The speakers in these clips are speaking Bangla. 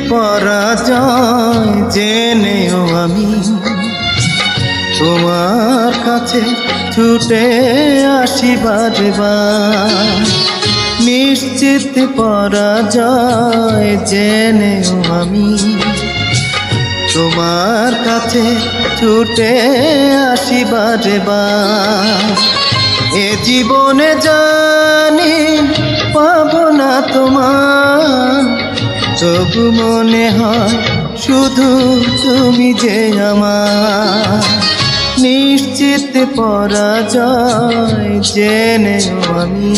পরাজয় জেনেও আমি তোমার কাছে ছুটে আসি বারবার। নিশ্চিত পরাজয় জেনেও আমি তোমার কাছে ছুটে আসি বারবার। এ জীবনে জানি পাবো না তোমার, তবু মনে হয় শুধু তুমি যে আমার। নিশ্চিত পরাজয় জেনেও আমি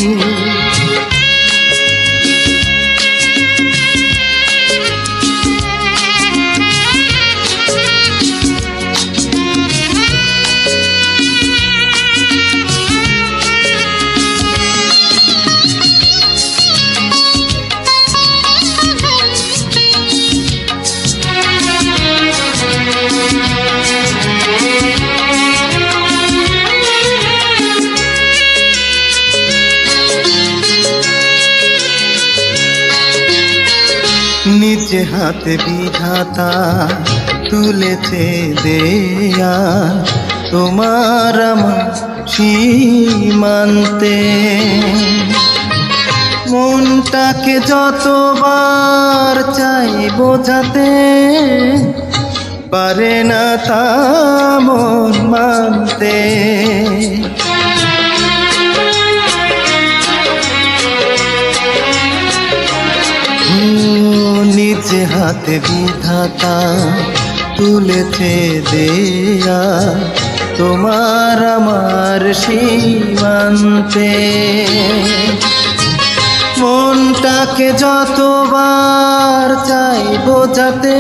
নিজ হাতে বিধাতা তুলেছে দেয়া তোমার আমার সীমান্তে। মনটাকে যতবার চাই বোঝাতে পারে না তা মন মানতে। নিজ হাতে বিধাতা তুলেছে দেয়া তোমার আমার সীমান্তে। মনটাকে যতবার চাই বোঝাতে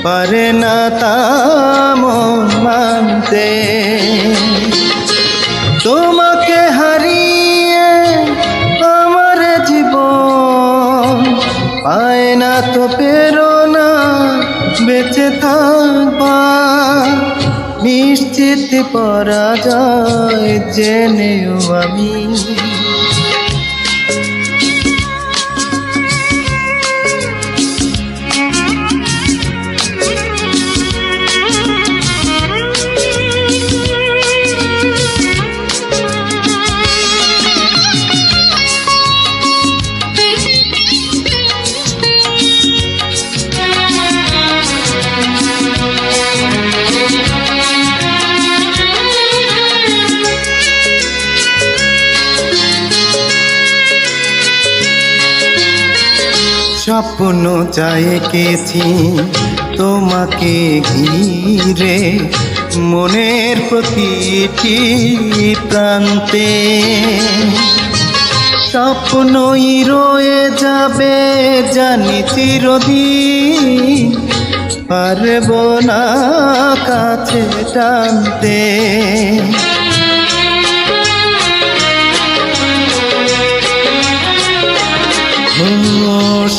পারে না তা মন মানতে। তোমাকে হারিয়ে আমার জীবন পায় না তো প্রেরণা বেঁচে থাকবার। নিশ্চিত পরাজয় জেনেও আমি স্বপ্ন চাই এঁকেছি তোমাকে ঘিরে মনের প্রতিটি প্রান্তে। স্বপ্নই রয়ে যাবে জানি চিরদিন, পারবো না কাছে টানতে।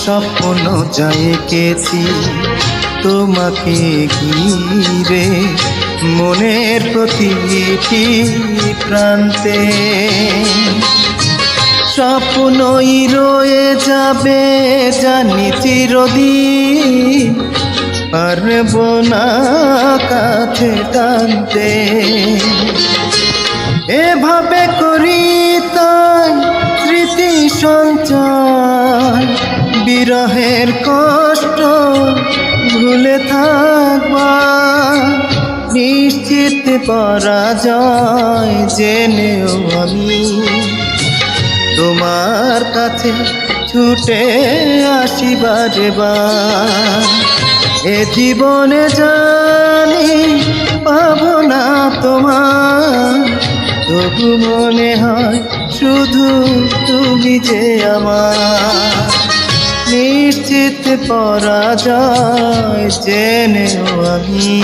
স্বপ্ন যাই এঁকেছি তোমাকে ঘিরে মনের প্রতিটি প্রান্তে। স্বপ্নই রয়ে যাবে জানি চিরদিন, পারবো না কাছে টানতে। এভাবে করি তাই স্মৃতি সঞ্চয়, বিরহের কষ্ট ভুলে থাকবা। নিশ্চিত পরাজয় জেনেও আমি তোমার কাছে ছুটে আসি বারবার। এ জীবনে জানি পাবো না তোমার, তবু মনে হয় শুধু তুমি যে আমার। নিশ্চিত পরাজয় জেনেও আমি